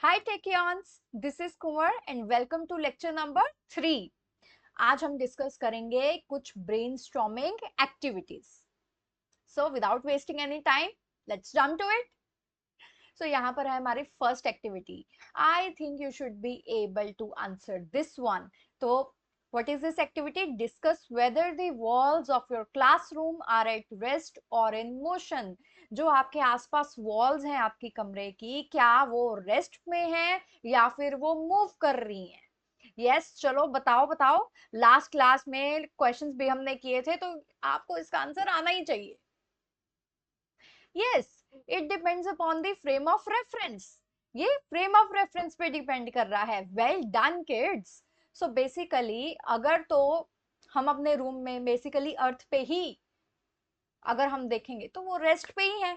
Hi techians, this is Kunwar and welcome to lecture number 3। आज हम discuss करेंगे कुछ brainstorming activities. So without wasting any time, let's jump to it. So यहाँ पर है हमारी first activity. I think you should be able to answer this one. तो what is this activity? Discuss whether the walls of your classroom are at rest or in motion. जो आपके आसपास walls हैं आपकी कमरे की, क्या वो रेस्ट में है या फिर वो मूव कर रही हैं? यस, चलो बताओ बताओ। लास्ट क्लास में क्वेश्चंस भी हमने किए थे, तो आपको इसका आंसर आना ही चाहिए। Yes, it depends upon the frame of reference. ये फ्रेम ऑफ रेफरेंस पे डिपेंड कर रहा है। Well done kids. So basically अगर तो हम अपने रूम में बेसिकली अर्थ पे ही अगर हम देखेंगे तो वो रेस्ट पे ही है।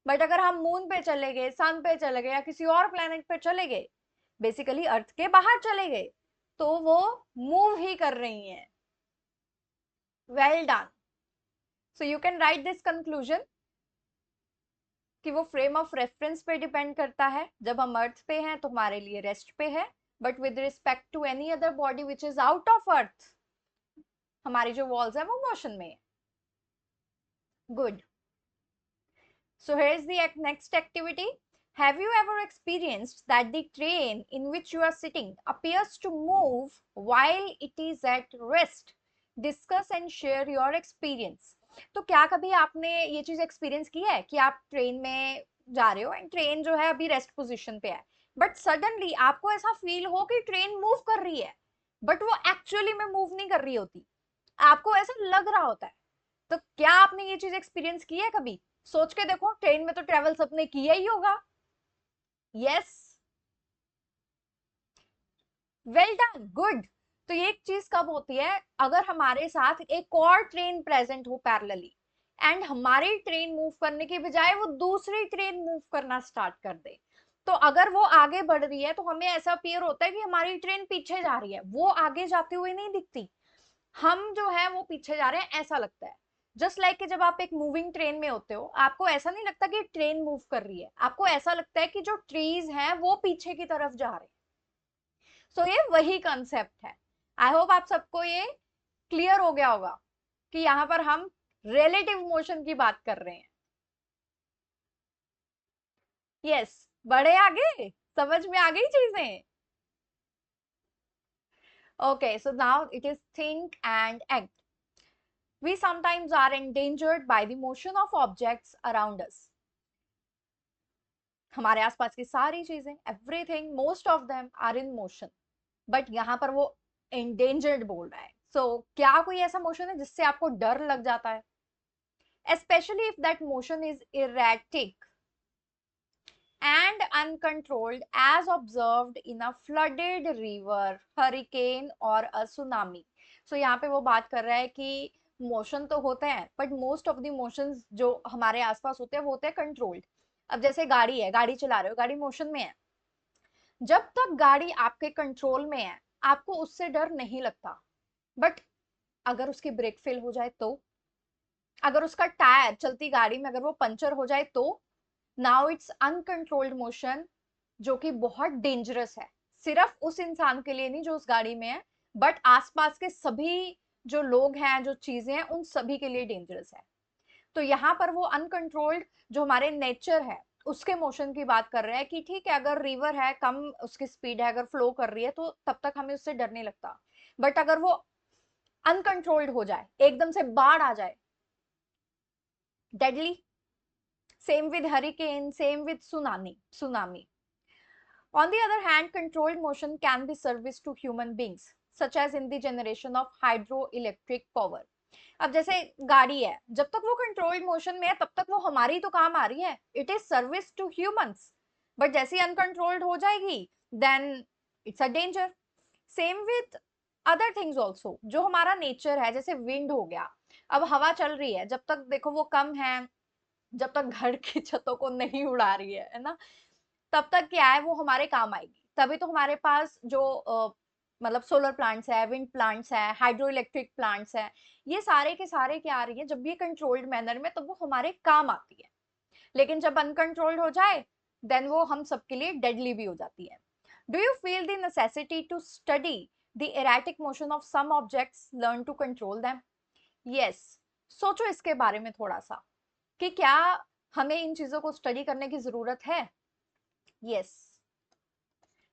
बट अगर हम मून पे चले गए, सन पे चले गए या किसी और प्लेनेट पे चले गए, बेसिकली अर्थ के बाहर चले गए, तो वो मूव ही कर रही हैं। Well done. So you can write this conclusion कि वो फ्रेम ऑफ रेफरेंस पे डिपेंड करता है। जब हम अर्थ पे हैं तो हमारे लिए रेस्ट पे है, but with respect to any other body which is out of earth, हमारी जो वॉल्स है वो मोशन में है। Good. So here is the next activity. Have you ever experienced that the train in which you are sitting appears to move while it is at rest? Discuss and share your experience. तो क्या कभी आपने ये चीज experience की है कि आप ट्रेन में जा रहे हो एंड ट्रेन जो है अभी रेस्ट पोजीशन पे है, बट सडनली आपको ऐसा फील हो कि ट्रेन मूव कर रही है, बट वो एक्चुअली में मूव नहीं कर रही होती, आपको ऐसा लग रहा होता है। तो क्या आपने ये चीज एक्सपीरियंस की है कभी? सोच के देखो, ट्रेन में तो ट्रेवल सबने किया ही होगा। Yes, well done, good. तो ये एक चीज कब होती है? अगर हमारे साथ एक और ट्रेन प्रेजेंट हो पैरेलली एंड हमारी ट्रेन मूव करने की बजाय वो दूसरी ट्रेन मूव करना स्टार्ट कर दे। तो अगर वो आगे बढ़ रही है तो हमें ऐसा अपीयर होता है कि हमारी ट्रेन पीछे जा रही है, वो आगे जाती हुई नहीं दिखती, हम जो है वो पीछे जा रहे हैं, ऐसा लगता है। जस्ट लाइक कि जब आप एक मूविंग ट्रेन में होते हो, आपको ऐसा नहीं लगता कि ट्रेन मूव कर रही है, आपको ऐसा लगता है कि जो ट्रीज हैं वो पीछे की तरफ जा रहे हैं। सो ये वही कंसेप्ट है। आई होप आप सबको ये क्लियर हो गया होगा कि यहाँ पर हम रिलेटिव मोशन की बात कर रहे हैं। यस, बढ़े आगे, समझ में आ गई चीजें। Okay, so now it is think and act. We sometimes are endangered by the motion of objects around us. हमारे आसपास की सारी चीजें, everything, most of them are in motion, but यहाँ पर वो endangered बोल रहा है। सो क्या कोई ऐसा मोशन है जिससे आपको डर लग जाता है? Especially if that motion is erratic and uncontrolled as observed in a flooded river, hurricane or a tsunami. So यहाँ पे वो बात कर रहा है कि मोशन तो होते हैं, but most of the motions जो हमारे आसपास होते हैं वो होते हैं कंट्रोल्ड। अब जैसे गाड़ी है, गाड़ी चला रहे हो, गाड़ी मोशन में है, जब तक गाड़ी आपके कंट्रोल में है आपको उससे डर नहीं लगता। बट अगर उसकी ब्रेक फेल हो जाए तो, अगर उसका टायर चलती गाड़ी में अगर वो पंचर हो जाए तो, नाउ इट्स अनकंट्रोल्ड मोशन, जो कि बहुत डेंजरस है। सिर्फ उस इंसान के लिए नहीं जो उस गाड़ी में है, बट आसपास के सभी जो लोग हैं, जो चीजें हैं, उन सभी के लिए डेंजरस है। तो यहाँ पर वो अनकंट्रोल्ड जो हमारे नेचर है उसके मोशन की बात कर रहे हैं कि ठीक है, अगर रिवर है, कम उसकी स्पीड है, अगर फ्लो कर रही है तो तब तक हमें उससे डर नहीं लगता। बट अगर वो अनकंट्रोल्ड हो जाए, एकदम से बाढ़ आ जाए, deadly. Same with hurricane, same with tsunami. On the other hand, controlled motion can be service to human beings, such as in the generation of hydroelectric power. अब जैसे गाड़ी है, जब तक वो कंट्रोल्ड मोशन में है तब तक वो हमारी तो काम आ रही है, it is service to humans. But जैसे ही अनकंट्रोल्ड हो जाएगी, then it's a danger. Same with other things also, जो हमारा नेचर है, जैसे विंड हो गया। अब हवा चल रही है, जब तक देखो वो कम है, जब तक घर की छतों को नहीं उड़ा रही है ना, तब तक क्या है वो हमारे काम आएगी। तभी तो हमारे पास जो मतलब सोलर प्लांट्स है, विंड प्लांट्स है, हाइड्रो इलेक्ट्रिक प्लांट्स है, ये सारे के सारे क्या आ रही है, जब ये कंट्रोल्ड मैनर में, तो वो हमारे काम आती है। लेकिन जब अनकंट्रोल्ड हो जाए, देन वो हम सबके लिए डेडली भी हो जाती है। Do you feel the necessity to study the erratic motion of some objects, learn to control them? Yes, सोचो इसके बारे में थोड़ा सा कि क्या हमें इन चीजों को स्टडी करने की जरूरत है? यस,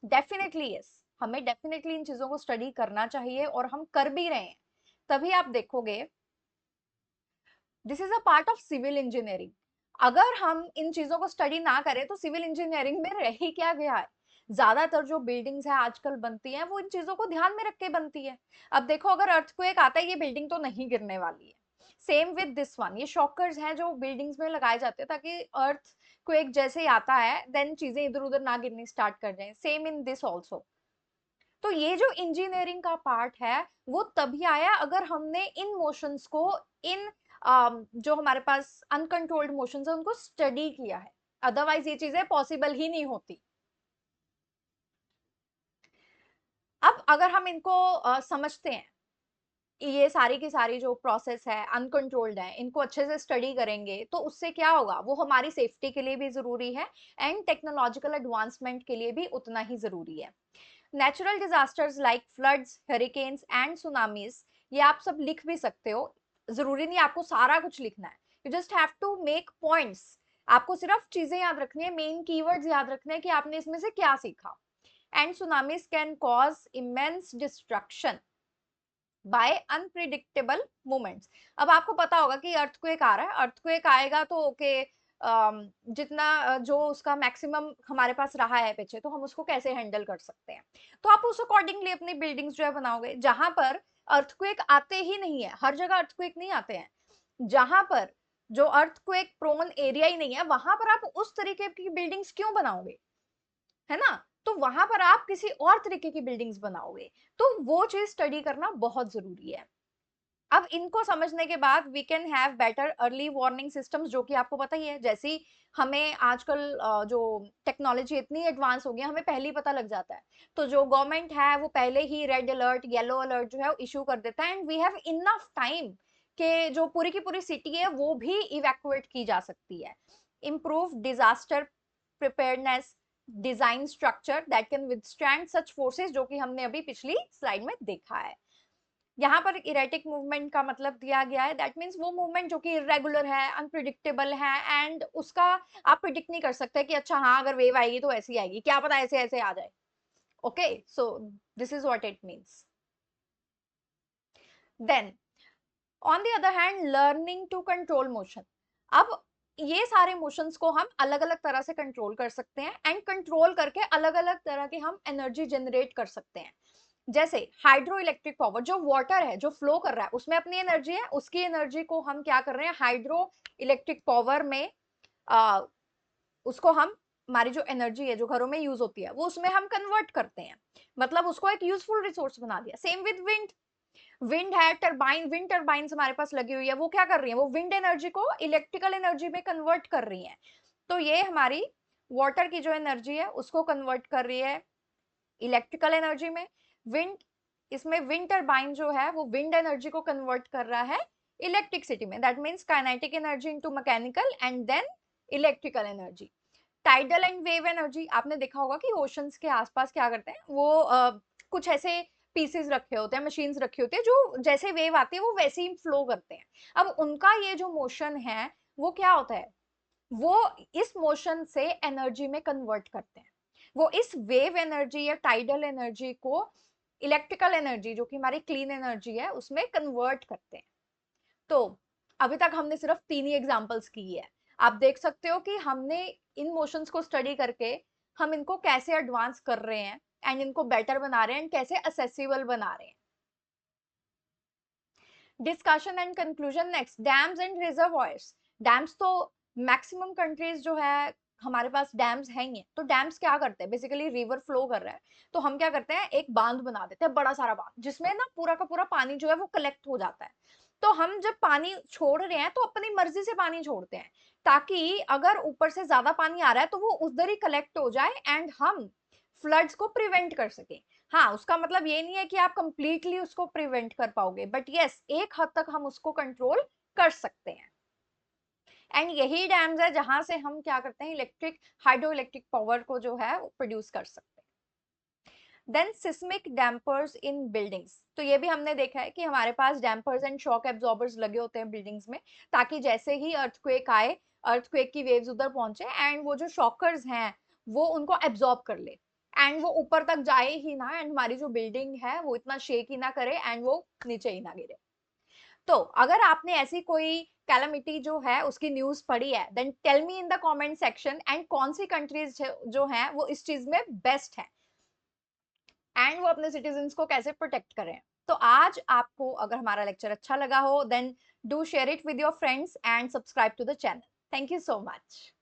डेफिनेटली यस, हमें डेफिनेटली इन चीजों को स्टडी करना चाहिए और हम कर भी रहे हैं। तभी आप देखोगे, this is a part of civil engineering. अगर हम इन चीजों को स्टडी ना करें तो सिविल इंजीनियरिंग में रह ही क्या गया है? ज्यादातर जो बिल्डिंग्स है आजकल बनती हैं वो इन चीजों को ध्यान में रख के बनती है। अब देखो, अगर अर्थक्वेक आता है, ये बिल्डिंग तो नहीं गिरने वाली है। सेम विद दिस वन, ये शॉकर्स हैं जो बिल्डिंग्स में लगाए जाते हैं ताकि अर्थ क्वेक जैसे ही आता है देन चीजें इधर उधर ना गिरनी स्टार्ट कर जाए। Same in this also. तो ये जो इंजीनियरिंग का पार्ट है वो तभी आया अगर हमने इन मोशंस को, इन जो हमारे पास अनकंट्रोल्ड मोशंस है उनको स्टडी किया है। अदरवाइज ये चीजें पॉसिबल ही नहीं होती। अब अगर हम इनको समझते हैं, ये सारी की सारी जो प्रोसेस है अनकंट्रोल्ड है, इनको अच्छे से स्टडी करेंगे तो उससे क्या होगा, वो हमारी सेफ्टी के लिए भी जरूरी है एंड टेक्नोलॉजिकल एडवांसमेंट के लिए भी उतना ही जरूरी है। Natural disasters like floods, hurricanes and tsunamis, ये आप सब लिख भी सकते हो, जरूरी नहीं आपको सारा कुछ लिखना है। You just have to make points. आपको सिर्फ चीजें याद रखनी है, मेन कीवर्ड्स याद रखने हैं कि आपने इसमें से क्या सीखा। And tsunamis can cause immense destruction by unpredictable moments. अब आपको पता होगा कि अर्थक्वेक आ रहा है, अर्थक्वेक आएगा तो ओके, जितना जो उसका मैक्सिमम हमारे पास रहा है पीछे, तो हम उसको कैसे हैंडल कर सकते हैं। तो आप उस अकॉर्डिंगली अपनी बिल्डिंग्स जो है बनाओगे। जहां पर अर्थक्वेक आते ही नहीं है, हर जगह अर्थक्वेक नहीं आते हैं, जहां पर जो अर्थक्वेक प्रोन एरिया ही नहीं है वहां पर आप उस तरीके की बिल्डिंग्स क्यों बनाओगे, है ना? तो वहां पर आप किसी और तरीके की बिल्डिंग्स बनाओगे। तो वो चीज स्टडी करना बहुत जरूरी है। अब इनको समझने के बाद we can have better early warning systems, जो कि आपको पता ही है। जैसी हमें आजकल जो टेक्नोलॉजी इतनी एडवांस हो गई है, हमें पहले ही पता लग जाता है। तो जो गवर्नमेंट है वो पहले ही रेड अलर्ट, येलो अलर्ट जो है इशू कर देता है and we have enough time कि जो पूरी की पूरी सिटी है वो भी इवैक्यूएट की जा सकती है। Improve disaster preparedness, design structure that can withstand such forces, जो कि हमने अभी पिछली स्लाइड में देखा है। यहाँ पर इरेटिक मूवमेंट का मतलब दिया गया है, दैट मीन्स वो मूवमेंट जो कि इरेगुलर है, अनप्रिडिक्टेबल है एंड उसका आप प्रिडिक्ट नहीं कर सकते कि अच्छा हाँ अगर वेव आएगी तो ऐसी आएगी, क्या पता ऐसे ऐसे आ जाए। Okay, so this is what it means. Then on the other hand, learning to control motion. अब ये सारे मोशंस को हम अलग अलग तरह से कंट्रोल कर सकते हैं एंड कंट्रोल करके अलग अलग तरह की हम एनर्जी जनरेट कर सकते हैं। जैसे हाइड्रो इलेक्ट्रिक पावर, जो वाटर है जो फ्लो कर रहा है उसमें अपनी एनर्जी है, उसकी एनर्जी को हम क्या कर रहे हैं, हाइड्रो इलेक्ट्रिक पावर में आ, उसको हम, हमारी जो एनर्जी है जो घरों में यूज होती है वो उसमें हम कन्वर्ट करते हैं, मतलब उसको एक यूजफुल रिसोर्स बना दिया। सेम विद विंड, विंड है, टरबाइन, विंड टरबाइन हमारे पास लगी हुई है, वो क्या कर रही है, वो विंड एनर्जी को इलेक्ट्रिकल एनर्जी में कन्वर्ट कर रही है। तो ये हमारी वाटर की जो एनर्जी है उसको कन्वर्ट कर रही है इलेक्ट्रिकल एनर्जी में। विंड, इसमें विंड टरबाइन जो है वो विंड एनर्जी को कन्वर्ट कर रहा है इलेक्ट्रिसिटी में, that means kinetic energy into mechanical and then electrical energy. Tidal and wave energy, आपने देखा होगा कि ओशंस के आसपास क्या करते हैं वो कुछ ऐसे पीसेस रखे होते हैं, मशीन्स रखी होती है जो जैसे वेव आती है वो वैसे ही फ्लो करते हैं। अब उनका ये जो मोशन है वो क्या होता है, वो इस मोशन से एनर्जी में कन्वर्ट करते हैं। वो इस वेव एनर्जी या टाइडल एनर्जी को इलेक्ट्रिकल एनर्जी, जो कि हमारी क्लीन एनर्जी है, उसमें कन्वर्ट करते हैं। तो अभी तक हमने सिर्फ 3 ही एग्जांपल्स की है। आप देख सकते हो कि हमने इन मोशंस को स्टडी करके हम इनको कैसे एडवांस कर रहे हैं एंड इनको बेटर बना रहे हैं एंड कैसे असेसिबल बना रहे हैं। Discussion and conclusion next, dams and reservoirs. Dams तो मैक्सिमम कंट्रीज जो है हमारे पास डैम्स हैं ही हैं। तो डैम्स क्या करते हैं, बेसिकली रिवर फ्लो कर रहा है तो हम क्या करते हैं, एक बांध बना देते हैं, बड़ा सारा बांध, जिसमें ना पूरा का पूरा पानी जो है वो कलेक्ट हो जाता है। तो हम जब पानी छोड़ रहे हैं तो अपनी मर्जी से पानी छोड़ते हैं, ताकि अगर ऊपर से ज्यादा पानी आ रहा है तो वो उधर ही कलेक्ट हो जाए एंड हम फ्लड्स को प्रिवेंट कर सके। हाँ, उसका मतलब ये नहीं है कि आप कंप्लीटली उसको प्रिवेंट कर पाओगे, बट यस एक हद तक हम उसको कंट्रोल कर सकते हैं। एंड यही डैम्स है जहां से हम क्या करते हैं, इलेक्ट्रिक हाइड्रो इलेक्ट्रिक पावर को जो है प्रोड्यूस कर सकते हैं। देन सिस्मिक डैम्पर्स इन बिल्डिंग्स, तो ये भी हमने देखा है कि हमारे पास डैम्पर्स एंड शॉक एब्जॉर्बर्स लगे होते हैं बिल्डिंग्स में, ताकि जैसे ही अर्थक्वेक आए, अर्थक्वेक की वेव्स उधर पहुंचे एंड वो जो शॉकर्स हैं वो उनको एब्जॉर्ब कर ले, एंड वो ऊपर तक जाए ही ना, एंड हमारी जो बिल्डिंग है वो इतना शेक ही ना करे एंड वो नीचे ही ना गिरे। तो अगर आपने ऐसी कोई कैलामिटी जो है उसकी न्यूज पढ़ी है, then tell me in the comment section, and कौन सी कंट्रीज जो हैं वो इस चीज में बेस्ट है, एंड वो अपने सिटीजन्स को कैसे प्रोटेक्ट करें। तो आज आपको अगर हमारा लेक्चर अच्छा लगा हो, then do share it with your friends and subscribe to the channel. Thank you so much.